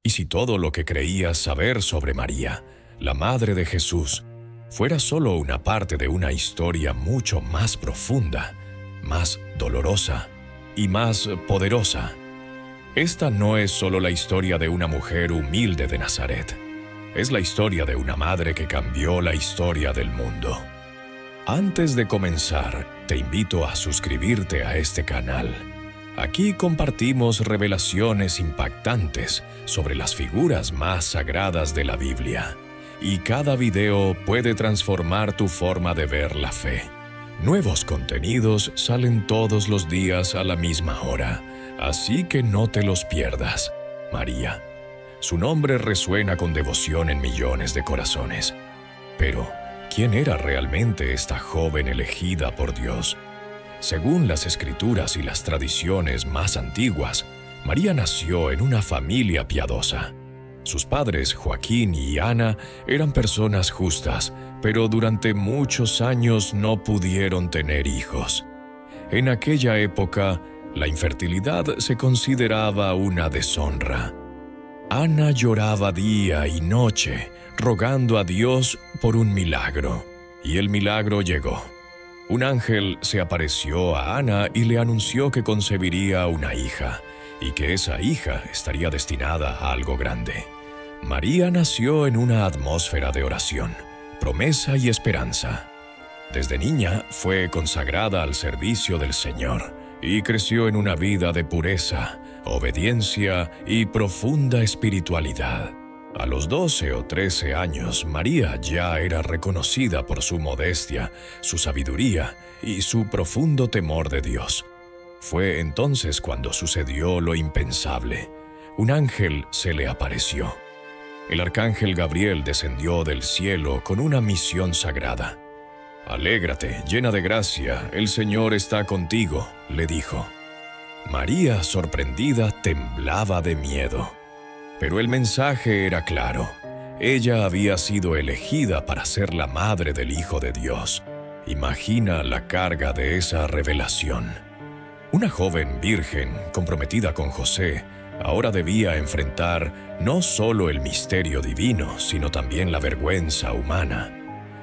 Y si todo lo que creías saber sobre María, la Madre de Jesús, fuera solo una parte de una historia mucho más profunda, más dolorosa y más poderosa. Esta no es solo la historia de una mujer humilde de Nazaret. Es la historia de una madre que cambió la historia del mundo. Antes de comenzar, te invito a suscribirte a este canal. Aquí compartimos revelaciones impactantes sobre las figuras más sagradas de la Biblia. Y cada video puede transformar tu forma de ver la fe. Nuevos contenidos salen todos los días a la misma hora, así que no te los pierdas. María. Su nombre resuena con devoción en millones de corazones. Pero, ¿quién era realmente esta joven elegida por Dios? Según las escrituras y las tradiciones más antiguas, María nació en una familia piadosa. Sus padres, Joaquín y Ana, eran personas justas, pero durante muchos años no pudieron tener hijos. En aquella época, la infertilidad se consideraba una deshonra. Ana lloraba día y noche, rogando a Dios por un milagro, y el milagro llegó. Un ángel se apareció a Ana y le anunció que concebiría una hija, y que esa hija estaría destinada a algo grande. María nació en una atmósfera de oración, promesa y esperanza. Desde niña fue consagrada al servicio del Señor y creció en una vida de pureza, obediencia y profunda espiritualidad. A los 12 o 13 años, María ya era reconocida por su modestia, su sabiduría y su profundo temor de Dios. Fue entonces cuando sucedió lo impensable. Un ángel se le apareció. El arcángel Gabriel descendió del cielo con una misión sagrada. «Alégrate, llena de gracia, el Señor está contigo», le dijo. María, sorprendida, temblaba de miedo. Pero el mensaje era claro. Ella había sido elegida para ser la madre del Hijo de Dios. Imagina la carga de esa revelación. Una joven virgen, comprometida con José, ahora debía enfrentar no solo el misterio divino, sino también la vergüenza humana.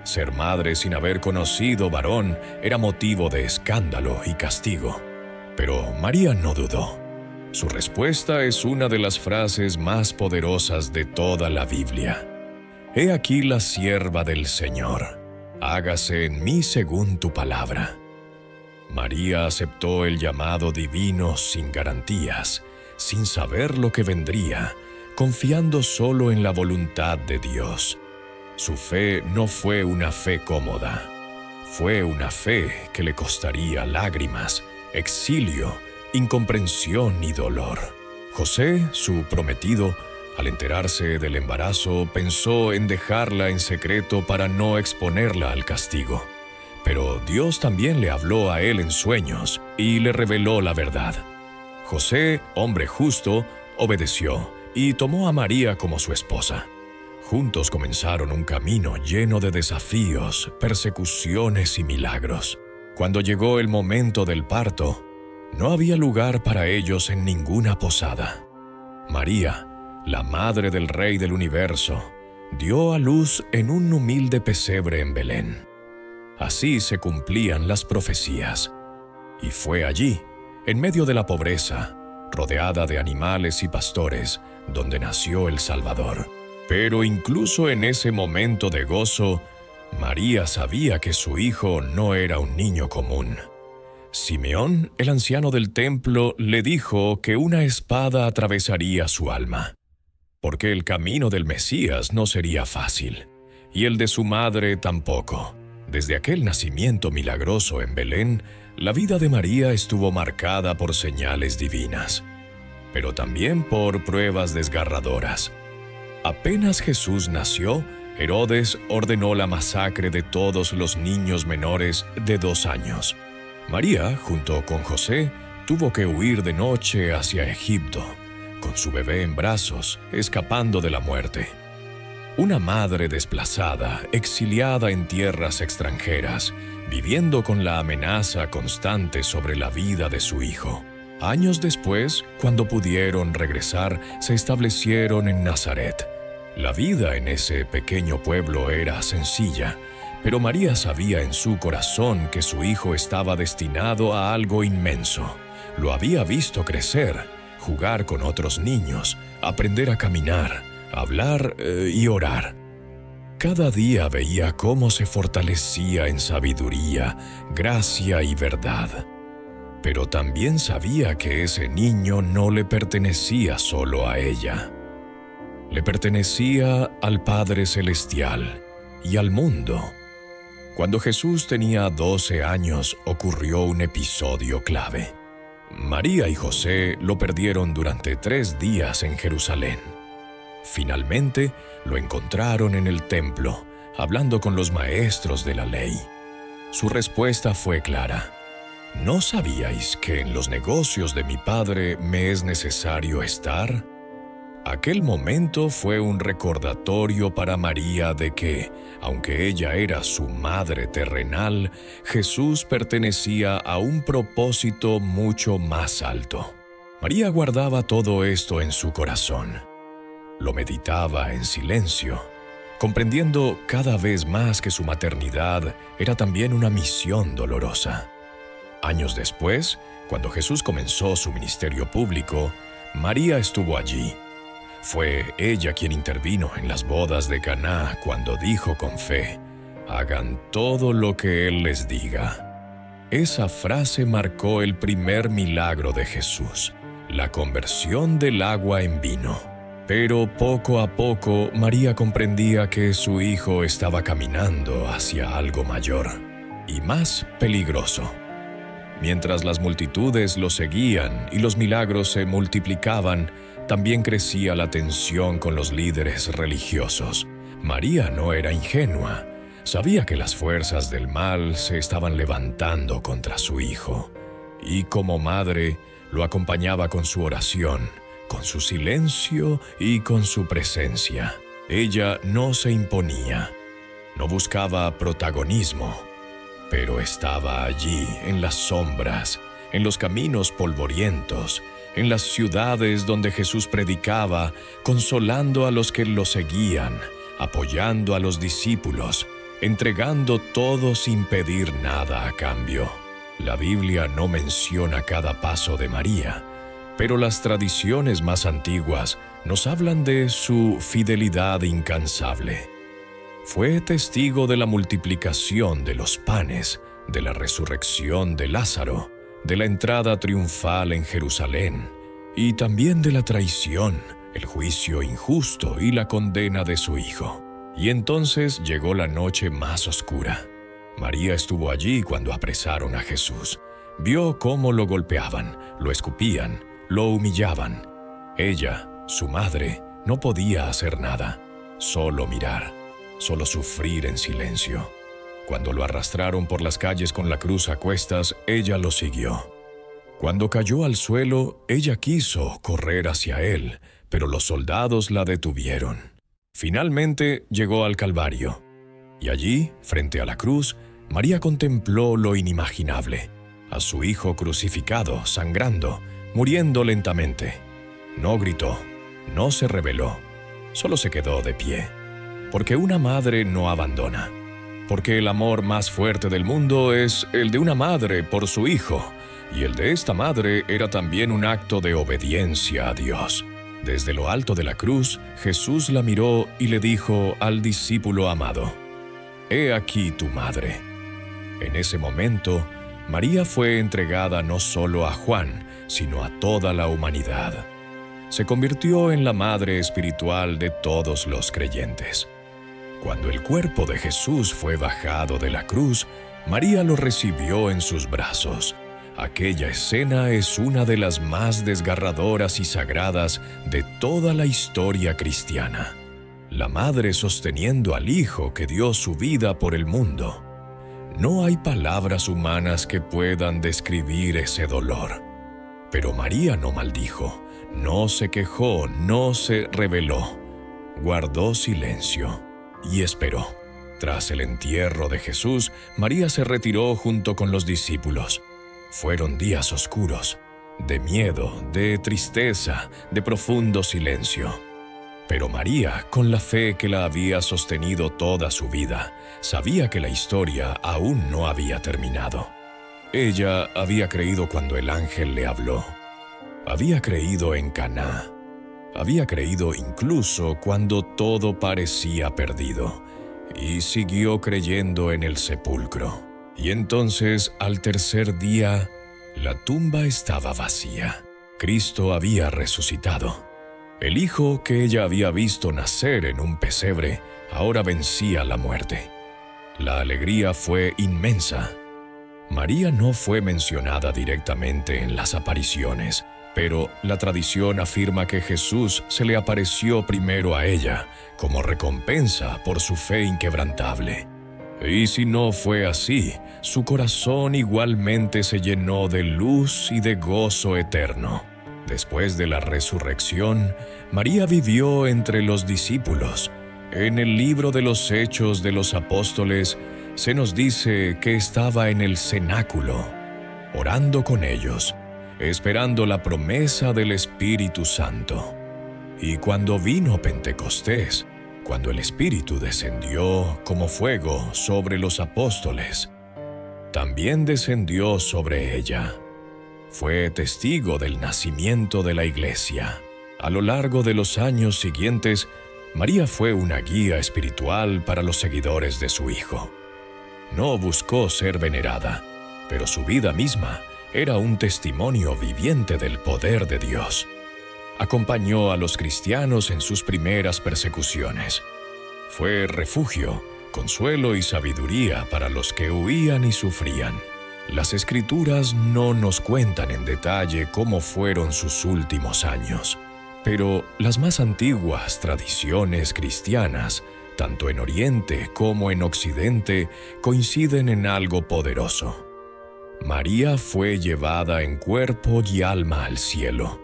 Ser madre sin haber conocido varón era motivo de escándalo y castigo. Pero María no dudó. Su respuesta es una de las frases más poderosas de toda la Biblia. «He aquí la sierva del Señor. Hágase en mí según tu palabra». María aceptó el llamado divino sin garantías, sin saber lo que vendría, confiando solo en la voluntad de Dios. Su fe no fue una fe cómoda. Fue una fe que le costaría lágrimas, exilio, incomprensión y dolor. José, su prometido, al enterarse del embarazo, pensó en dejarla en secreto para no exponerla al castigo. Pero Dios también le habló a él en sueños y le reveló la verdad. José, hombre justo, obedeció y tomó a María como su esposa. Juntos comenzaron un camino lleno de desafíos, persecuciones y milagros. Cuando llegó el momento del parto, no había lugar para ellos en ninguna posada. María, la madre del Rey del Universo, dio a luz en un humilde pesebre en Belén. Así se cumplían las profecías. Y fue allí, en medio de la pobreza, rodeada de animales y pastores, donde nació el Salvador. Pero incluso en ese momento de gozo, María sabía que su hijo no era un niño común. Simeón, el anciano del templo, le dijo que una espada atravesaría su alma, porque el camino del Mesías no sería fácil, y el de su madre tampoco. Desde aquel nacimiento milagroso en Belén, la vida de María estuvo marcada por señales divinas, pero también por pruebas desgarradoras. Apenas Jesús nació, Herodes ordenó la masacre de todos los niños menores de 2 años. María, junto con José, tuvo que huir de noche hacia Egipto, con su bebé en brazos, escapando de la muerte. Una madre desplazada, exiliada en tierras extranjeras, viviendo con la amenaza constante sobre la vida de su hijo. Años después, cuando pudieron regresar, se establecieron en Nazaret. La vida en ese pequeño pueblo era sencilla, pero María sabía en su corazón que su hijo estaba destinado a algo inmenso. Lo había visto crecer, jugar con otros niños, aprender a caminar, hablar y orar. Cada día veía cómo se fortalecía en sabiduría, gracia y verdad. Pero también sabía que ese niño no le pertenecía solo a ella. Le pertenecía al Padre Celestial y al mundo. Cuando Jesús tenía 12 años, ocurrió un episodio clave. María y José lo perdieron durante 3 días en Jerusalén. Finalmente, lo encontraron en el templo, hablando con los maestros de la ley. Su respuesta fue clara. ¿No sabíais que en los negocios de mi padre me es necesario estar? Aquel momento fue un recordatorio para María de que, aunque ella era su madre terrenal, Jesús pertenecía a un propósito mucho más alto. María guardaba todo esto en su corazón. Lo meditaba en silencio, comprendiendo cada vez más que su maternidad era también una misión dolorosa. Años después, cuando Jesús comenzó su ministerio público, María estuvo allí. Fue ella quien intervino en las bodas de Caná cuando dijo con fe: «Hagan todo lo que Él les diga». Esa frase marcó el primer milagro de Jesús, la conversión del agua en vino. Pero poco a poco María comprendía que su hijo estaba caminando hacia algo mayor y más peligroso. Mientras las multitudes lo seguían y los milagros se multiplicaban, también crecía la tensión con los líderes religiosos. María no era ingenua. Sabía que las fuerzas del mal se estaban levantando contra su hijo. Y como madre, lo acompañaba con su oración, con su silencio y con su presencia. Ella no se imponía, no buscaba protagonismo, pero estaba allí en las sombras, en los caminos polvorientos, en las ciudades donde Jesús predicaba, consolando a los que lo seguían, apoyando a los discípulos, entregando todo sin pedir nada a cambio. La Biblia no menciona cada paso de María, pero las tradiciones más antiguas nos hablan de su fidelidad incansable. Fue testigo de la multiplicación de los panes, de la resurrección de Lázaro, de la entrada triunfal en Jerusalén, y también de la traición, el juicio injusto y la condena de su hijo. Y entonces llegó la noche más oscura. María estuvo allí cuando apresaron a Jesús. Vio cómo lo golpeaban, lo escupían, lo humillaban. Ella, su madre, no podía hacer nada, solo mirar, solo sufrir en silencio. Cuando lo arrastraron por las calles con la cruz a cuestas, ella lo siguió. Cuando cayó al suelo, ella quiso correr hacia él, pero los soldados la detuvieron. Finalmente llegó al Calvario, y allí, frente a la cruz, María contempló lo inimaginable, a su hijo crucificado, sangrando, muriendo lentamente. No gritó, no se rebeló, solo se quedó de pie, porque una madre no abandona, porque el amor más fuerte del mundo es el de una madre por su hijo, y el de esta madre era también un acto de obediencia a Dios. Desde lo alto de la cruz, Jesús la miró y le dijo al discípulo amado: «He aquí tu madre». En ese momento, María fue entregada no solo a Juan, sino a toda la humanidad. Se convirtió en la madre espiritual de todos los creyentes. Cuando el cuerpo de Jesús fue bajado de la cruz, María lo recibió en sus brazos. Aquella escena es una de las más desgarradoras y sagradas de toda la historia cristiana. La madre sosteniendo al hijo que dio su vida por el mundo. No hay palabras humanas que puedan describir ese dolor. Pero María no maldijo, no se quejó, no se rebeló. Guardó silencio y esperó. Tras el entierro de Jesús, María se retiró junto con los discípulos. Fueron días oscuros, de miedo, de tristeza, de profundo silencio. Pero María, con la fe que la había sostenido toda su vida, sabía que la historia aún no había terminado. Ella había creído cuando el ángel le habló. Había creído en Caná. Había creído incluso cuando todo parecía perdido. Y siguió creyendo en el sepulcro. Y entonces, al tercer día, la tumba estaba vacía. Cristo había resucitado. El hijo que ella había visto nacer en un pesebre ahora vencía la muerte. La alegría fue inmensa. María no fue mencionada directamente en las apariciones, pero la tradición afirma que Jesús se le apareció primero a ella, como recompensa por su fe inquebrantable. Y si no fue así, su corazón igualmente se llenó de luz y de gozo eterno. Después de la resurrección, María vivió entre los discípulos. En el libro de los Hechos de los Apóstoles se nos dice que estaba en el cenáculo, orando con ellos, esperando la promesa del Espíritu Santo. Y cuando vino Pentecostés, cuando el Espíritu descendió como fuego sobre los apóstoles, también descendió sobre ella. Fue testigo del nacimiento de la Iglesia. A lo largo de los años siguientes, María fue una guía espiritual para los seguidores de su Hijo. No buscó ser venerada, pero su vida misma era un testimonio viviente del poder de Dios. Acompañó a los cristianos en sus primeras persecuciones. Fue refugio, consuelo y sabiduría para los que huían y sufrían. Las Escrituras no nos cuentan en detalle cómo fueron sus últimos años, pero las más antiguas tradiciones cristianas, tanto en Oriente como en Occidente, coinciden en algo poderoso. María fue llevada en cuerpo y alma al cielo.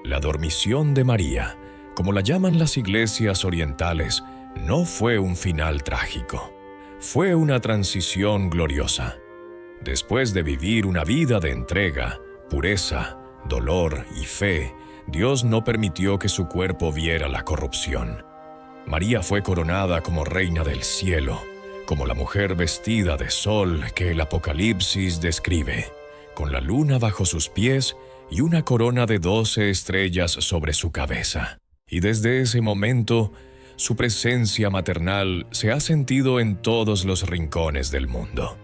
La dormición de María, como la llaman las iglesias orientales, no fue un final trágico. Fue una transición gloriosa. Después de vivir una vida de entrega, pureza, dolor y fe, Dios no permitió que su cuerpo viera la corrupción. María fue coronada como reina del cielo, como la mujer vestida de sol que el Apocalipsis describe, con la luna bajo sus pies y una corona de 12 estrellas sobre su cabeza. Y desde ese momento, su presencia maternal se ha sentido en todos los rincones del mundo.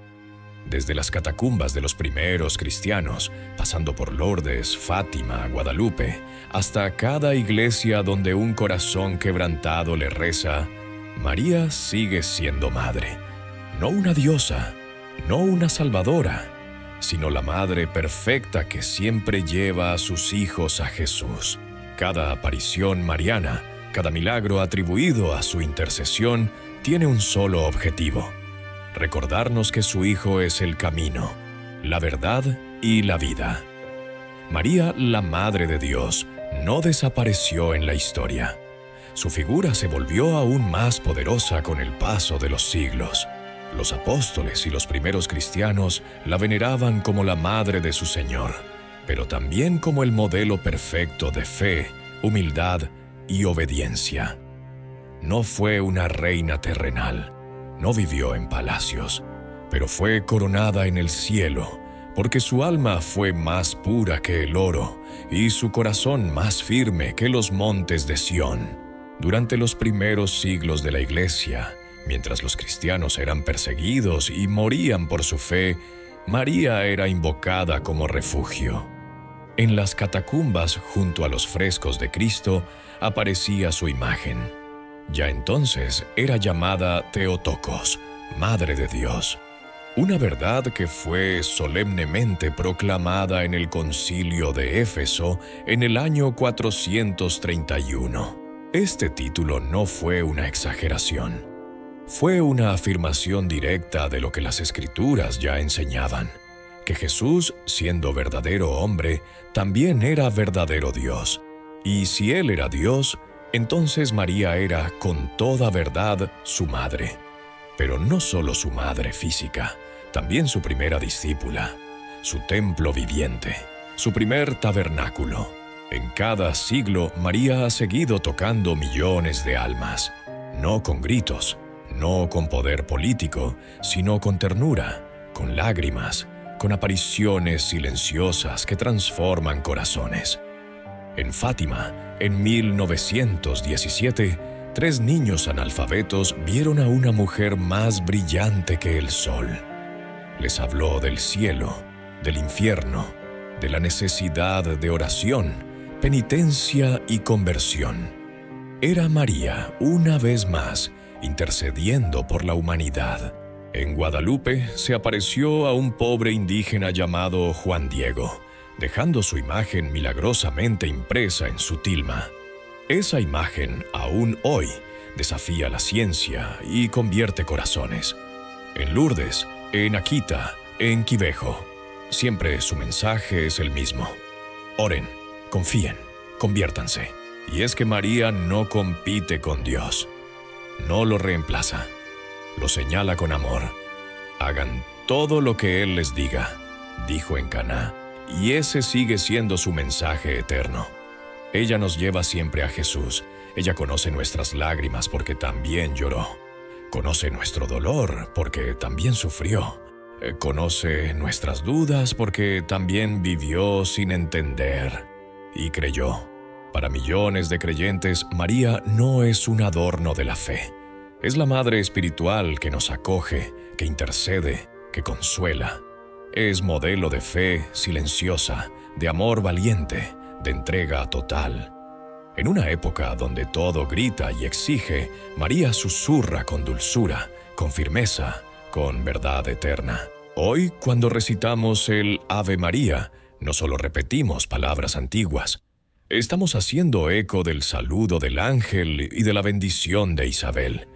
Desde las catacumbas de los primeros cristianos, pasando por Lourdes, Fátima, Guadalupe, hasta cada iglesia donde un corazón quebrantado le reza, María sigue siendo madre. No una diosa, no una salvadora, sino la madre perfecta que siempre lleva a sus hijos a Jesús. Cada aparición mariana, cada milagro atribuido a su intercesión, tiene un solo objetivo: recordarnos que su Hijo es el camino, la verdad y la vida. María, la Madre de Dios, no desapareció en la historia. Su figura se volvió aún más poderosa con el paso de los siglos. Los apóstoles y los primeros cristianos la veneraban como la Madre de su Señor, pero también como el modelo perfecto de fe, humildad y obediencia. No fue una reina terrenal. No vivió en palacios, pero fue coronada en el cielo, porque su alma fue más pura que el oro y su corazón más firme que los montes de Sión. Durante los primeros siglos de la Iglesia, mientras los cristianos eran perseguidos y morían por su fe, María era invocada como refugio. En las catacumbas, junto a los frescos de Cristo, aparecía su imagen. Ya entonces era llamada Theotokos, Madre de Dios, una verdad que fue solemnemente proclamada en el Concilio de Éfeso en el año 431. Este título no fue una exageración. Fue una afirmación directa de lo que las Escrituras ya enseñaban, que Jesús, siendo verdadero hombre, también era verdadero Dios. Y si Él era Dios, entonces María era, con toda verdad, su madre. Pero no solo su madre física, también su primera discípula, su templo viviente, su primer tabernáculo. En cada siglo, María ha seguido tocando millones de almas, no con gritos, no con poder político, sino con ternura, con lágrimas, con apariciones silenciosas que transforman corazones. En Fátima, en 1917, 3 niños analfabetos vieron a una mujer más brillante que el sol. Les habló del cielo, del infierno, de la necesidad de oración, penitencia y conversión. Era María, una vez más, intercediendo por la humanidad. En Guadalupe se apareció a un pobre indígena llamado Juan Diego, dejando su imagen milagrosamente impresa en su tilma. Esa imagen, aún hoy, desafía la ciencia y convierte corazones. En Lourdes, en Akita, en Quivejo, siempre su mensaje es el mismo. Oren, confíen, conviértanse. Y es que María no compite con Dios, no lo reemplaza, lo señala con amor. Hagan todo lo que Él les diga, dijo en Caná, y ese sigue siendo su mensaje eterno. Ella nos lleva siempre a Jesús. Ella conoce nuestras lágrimas porque también lloró. Conoce nuestro dolor porque también sufrió. Conoce nuestras dudas porque también vivió sin entender y creyó. Para millones de creyentes, María no es un adorno de la fe. Es la madre espiritual que nos acoge, que intercede, que consuela. Es modelo de fe silenciosa, de amor valiente, de entrega total. En una época donde todo grita y exige, María susurra con dulzura, con firmeza, con verdad eterna. Hoy, cuando recitamos el Ave María, no solo repetimos palabras antiguas, estamos haciendo eco del saludo del ángel y de la bendición de Isabel.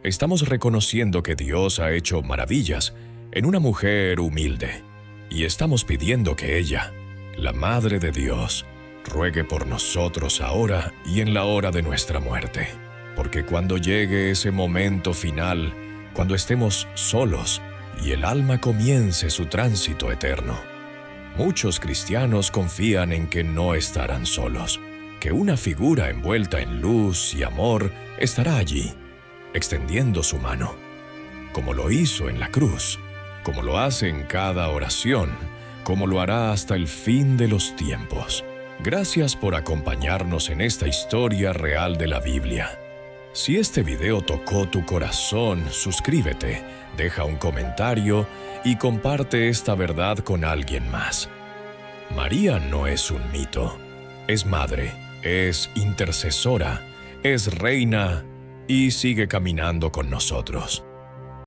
Estamos reconociendo que Dios ha hecho maravillas en una mujer humilde, y estamos pidiendo que ella, la Madre de Dios, ruegue por nosotros ahora y en la hora de nuestra muerte, porque cuando llegue ese momento final, cuando estemos solos y el alma comience su tránsito eterno, muchos cristianos confían en que no estarán solos, que una figura envuelta en luz y amor estará allí, extendiendo su mano, como lo hizo en la cruz, como lo hace en cada oración, como lo hará hasta el fin de los tiempos. Gracias por acompañarnos en esta historia real de la Biblia. Si este video tocó tu corazón, suscríbete, deja un comentario y comparte esta verdad con alguien más. María no es un mito, es madre, es intercesora, es reina y sigue caminando con nosotros.